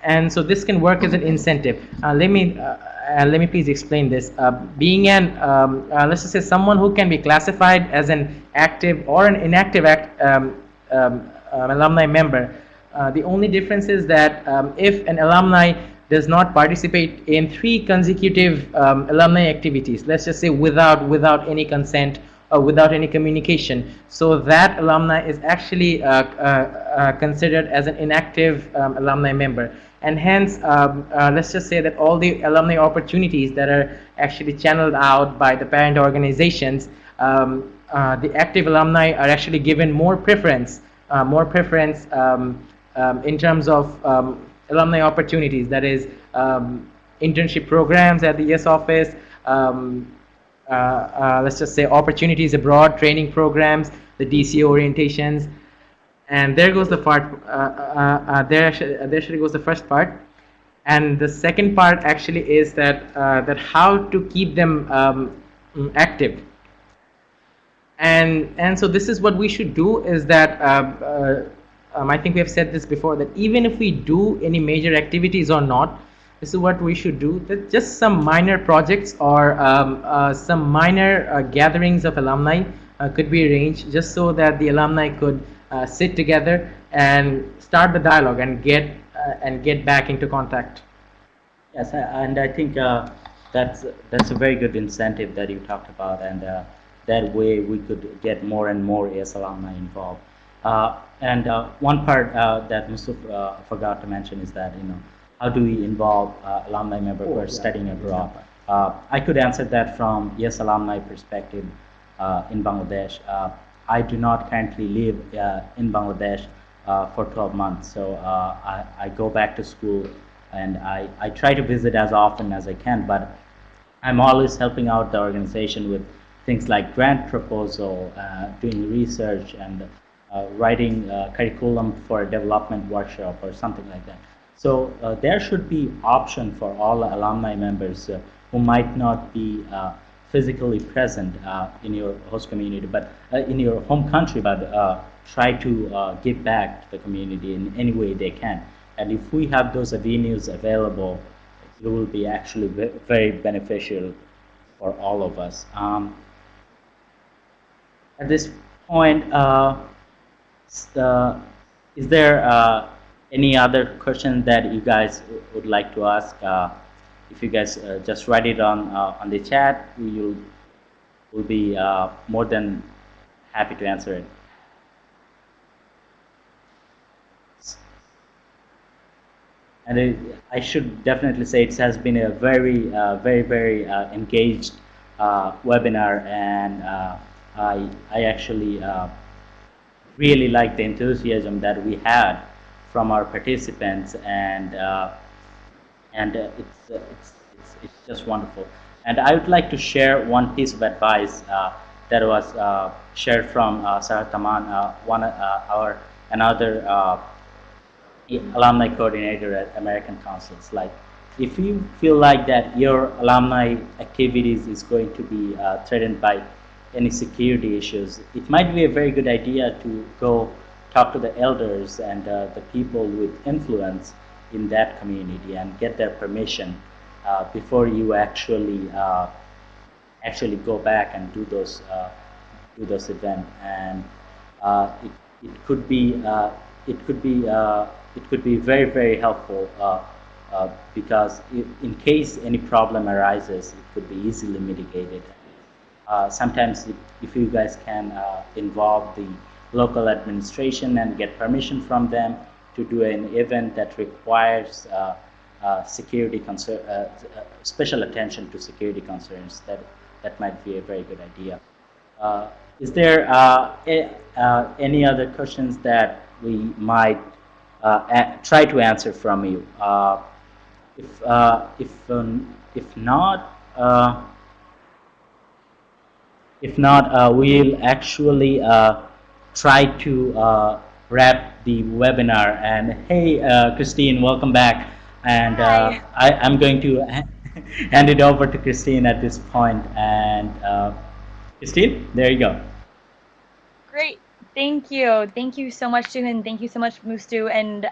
And so this can work as an incentive. Let me please explain this. Being let's just say someone who can be classified as an active or an inactive alumni member. The only difference is that if an alumni does not participate in 3 consecutive alumni activities, let's just say without any consent or without any communication, so that alumni is actually considered as an inactive alumni member. And hence, let's just say that all the alumni opportunities that are actually channeled out by the parent organizations, the active alumni are actually given more preference in terms of alumni opportunities. That is, internship programs at the YES office, let's just say opportunities abroad, training programs, the DCO orientations, and there goes the part. There actually goes the first part, and the second part actually is that how to keep them active. And so this is what we should do is that I think we have said this before, that even if we do any major activities or not, this is what we should do, that just some minor projects or some minor gatherings of alumni could be arranged, just so that the alumni could sit together and start the dialogue and get back into contact. Yes, and I think that's a very good incentive that you talked about, and that way we could get more and more AS alumni involved. And one part that Musuf forgot to mention is that, how do we involve alumni members who are studying abroad? I could answer that from YES alumni perspective in Bangladesh. I do not currently live in Bangladesh for 12 months, so I go back to school, and I try to visit as often as I can, but I'm always helping out the organization with things like grant proposal, doing research, and writing curriculum for a development workshop or something like that. So there should be option for all alumni members who might not be physically present in your host community, but in your home country, but try to give back to the community in any way they can. And if we have those avenues available, it will be actually very beneficial for all of us. At this point, is there any other question that you guys would like to ask? If you guys just write it on the chat, we will be more than happy to answer it. And I should definitely say it has been a very engaged webinar, and I actually really like the enthusiasm that we had from our participants, and it's just wonderful. And I would like to share one piece of advice that was shared from Sarah Taman, another alumni coordinator at American Councils. Like, if you feel like that your alumni activities is going to be threatened by any security issues, it might be a very good idea to go talk to the elders and the people with influence in that community and get their permission before you actually go back and do those events. And it could be very helpful because in case any problem arises, it could be easily mitigated. Sometimes if you guys can involve the local administration and get permission from them to do an event that requires security concern, special attention to security concerns, that might be a very good idea. Uh, is there any other questions that we might try to answer from you? If not, we'll actually try to wrap the webinar. And hey, Christine, welcome back. And Hi. I'm going to hand it over to Christine at this point. And Christine, there you go. Great. Thank you. Thank you so much, Suhan. Thank you so much, Mustu. And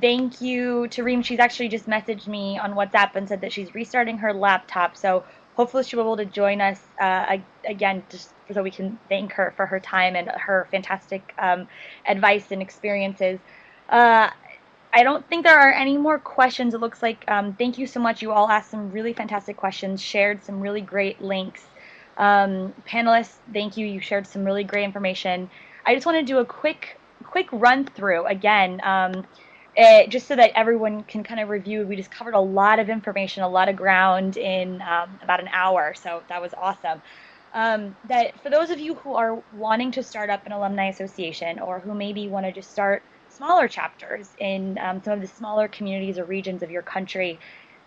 thank you to Reem. She's actually just messaged me on WhatsApp and said that she's restarting her laptop. So hopefully she'll be able to join us again, just so we can thank her for her time and her fantastic advice and experiences. I don't think there are any more questions. It looks like thank you so much. You all asked some really fantastic questions, shared some really great links. Panelists, thank you. You shared some really great information. I just want to do a quick run through again, just so that everyone can kind of review. We just covered a lot of information, a lot of ground in about an hour, so that was awesome. That for those of you who are wanting to start up an alumni association, or who maybe want to just start smaller chapters in some of the smaller communities or regions of your country,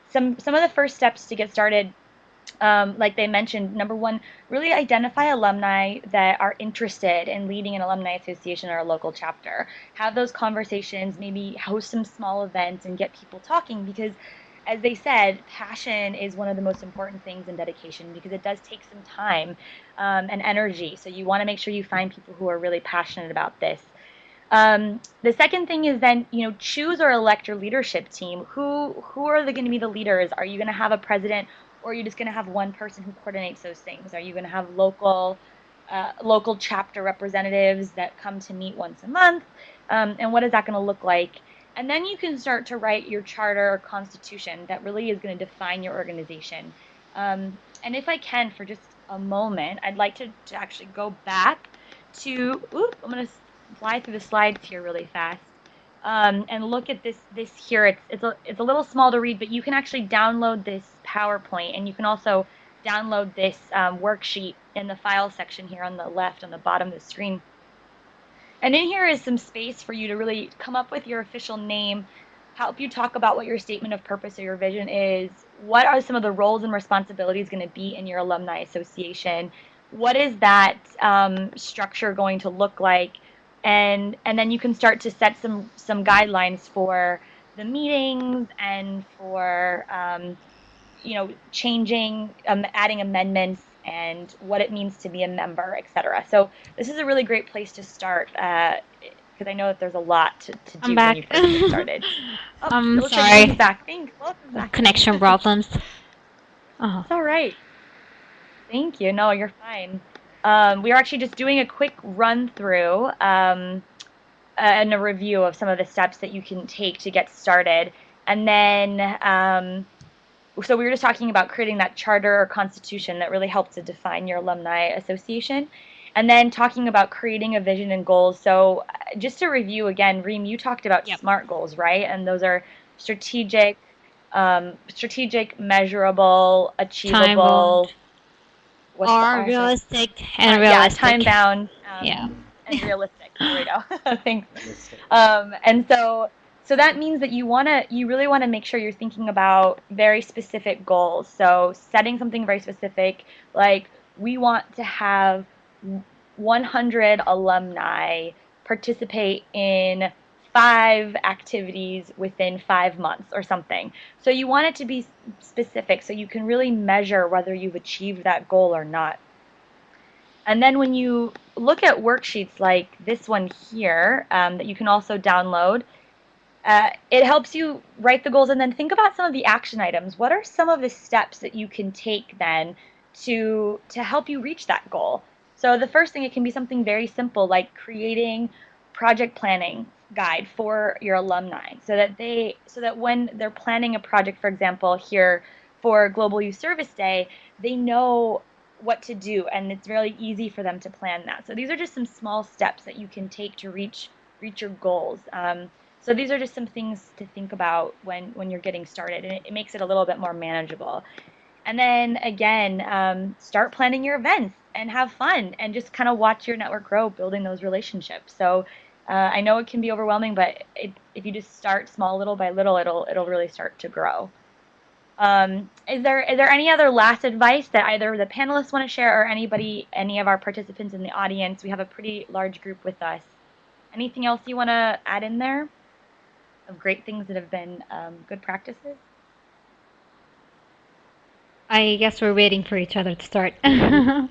some of the first steps to get started, like they mentioned, number one, really identify alumni that are interested in leading an alumni association or a local chapter. Have those conversations, maybe host some small events and get people talking, because as they said, passion is one of the most important things in dedication, because it does take some time and energy. So you want to make sure you find people who are really passionate about this. The second thing is then, choose or elect your leadership team. Who are going to be the leaders? Are you going to have a president, or are you just going to have one person who coordinates those things? Are you going to have local chapter representatives that come to meet once a month? And what is that going to look like? And then you can start to write your charter or constitution that really is going to define your organization. And if I can, for just a moment, I'd like to actually go back to, I'm going to fly through the slides here really fast. And look at this here. It's a little small to read, but you can actually download this PowerPoint, and you can also download this worksheet in the file section here on the left, on the bottom of the screen. And in here is some space for you to really come up with your official name, help you talk about what your statement of purpose or your vision is. What are some of the roles and responsibilities going to be in your alumni association? What is that structure going to look like? And then you can start to set some guidelines for the meetings, and for changing, adding amendments, and what it means to be a member, etc. So this is a really great place to start, because I know that there's a lot to do I'm back. when you first get started. I'm it looks sorry. like Lee's back. Thanks. Welcome back. Connection problems. Oh. It's all right. Thank you. No, you're fine. We are actually just doing a quick run through and a review of some of the steps that you can take to get started. And then, so we were just talking about creating that charter or constitution that really helps to define your alumni association. And then talking about creating a vision and goals. So just to review again, Reem, you talked about SMART goals, right? And those are strategic, measurable, achievable, realistic and realistic. Yeah, time bound. Yeah. And realistic. There we go. Thanks. And so that means that you really want to make sure you're thinking about very specific goals. So setting something very specific, like we want to have 100 alumni participate in 5 activities within 5 months or something. So you want it to be specific so you can really measure whether you've achieved that goal or not. And then when you look at worksheets like this one here, that you can also download, it helps you write the goals and then think about some of the action items. What are some of the steps that you can take then to help you reach that goal? So the first thing, it can be something very simple, like creating project planning guide for your alumni, so that when they're planning a project, for example, here for Global Youth Service Day, they know what to do, and it's really easy for them to plan that. So these are just some small steps that you can take to reach your goals. So these are just some things to think about when you're getting started, and it makes it a little bit more manageable. And then again, start planning your events and have fun and just kind of watch your network grow, building those relationships. So I know it can be overwhelming, but if you just start small, little by little, it'll really start to grow. Is there any other last advice that either the panelists want to share or any of our participants in the audience? We have a pretty large group with us. Anything else you want to add in there of great things that have been good practices? I guess we're waiting for each other to start. Yeah.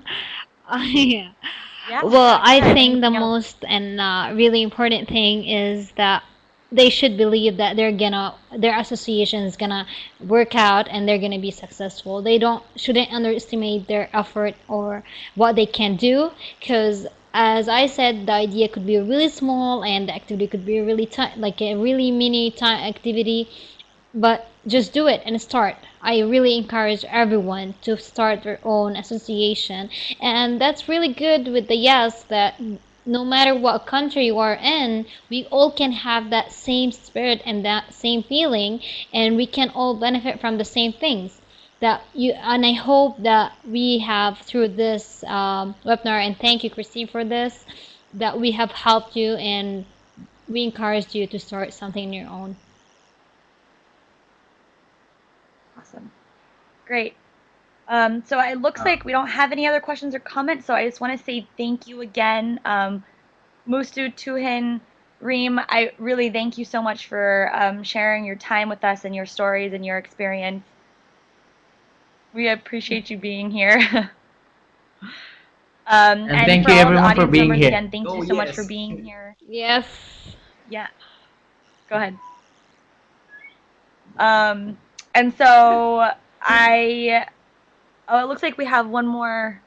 Yeah, Well, go I ahead. think the Anything else? most and really important thing is that they should believe that their association is gonna work out and they're gonna be successful. They don't shouldn't underestimate their effort or what they can do, because as I said, the idea could be really small and the activity could be really like a really mini time activity, but just do it and start. I really encourage everyone to start their own association. And that's really good with the yes that no matter what country you are in, we all can have that same spirit and that same feeling, and we can all benefit from the same things. That you and I hope that we have through this webinar, and thank you, Christine, for this, that we have helped you and we encouraged you to start something on your own. Awesome. Great. So it looks like we don't have any other questions or comments, so I just want to say thank you again. Mustu, Tuhin, Reem, I really thank you so much for sharing your time with us and your stories and your experience. We appreciate you being here. And And thank for you all of the everyone for audience being members, here. again, thank you so much for being here. Yes. Yeah, go ahead. And so it looks like we have one more.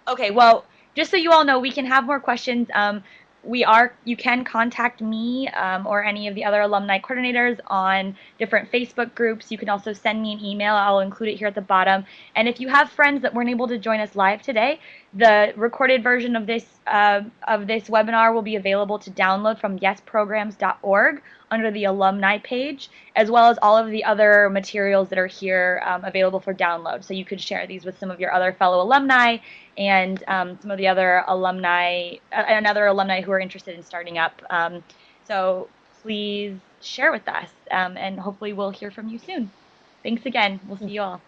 Okay, well, just so you all know, we can have more questions. You can contact me or any of the other alumni coordinators on different Facebook groups. You can also send me an email. I'll include it here at the bottom. And if you have friends that weren't able to join us live today, the recorded version of this webinar will be available to download from yesprograms.org under the alumni page, as well as all of the other materials that are here available for download. So you could share these with some of your other fellow alumni and some of the other alumni and other alumni who are interested in starting up. So please share with us, and hopefully we'll hear from you soon. Thanks again. We'll see you all.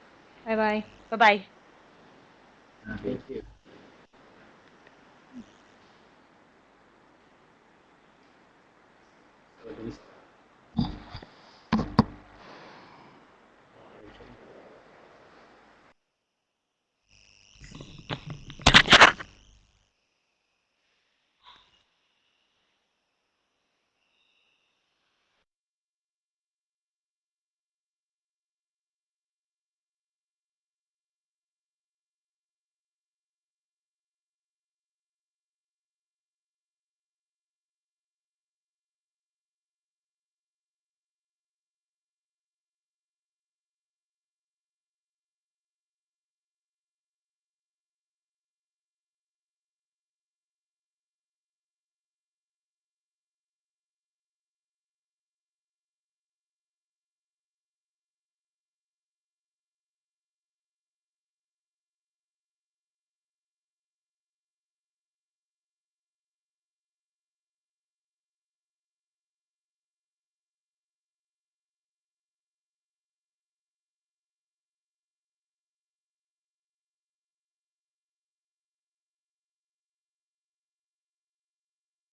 Bye bye. Bye-bye. Thank you. So do we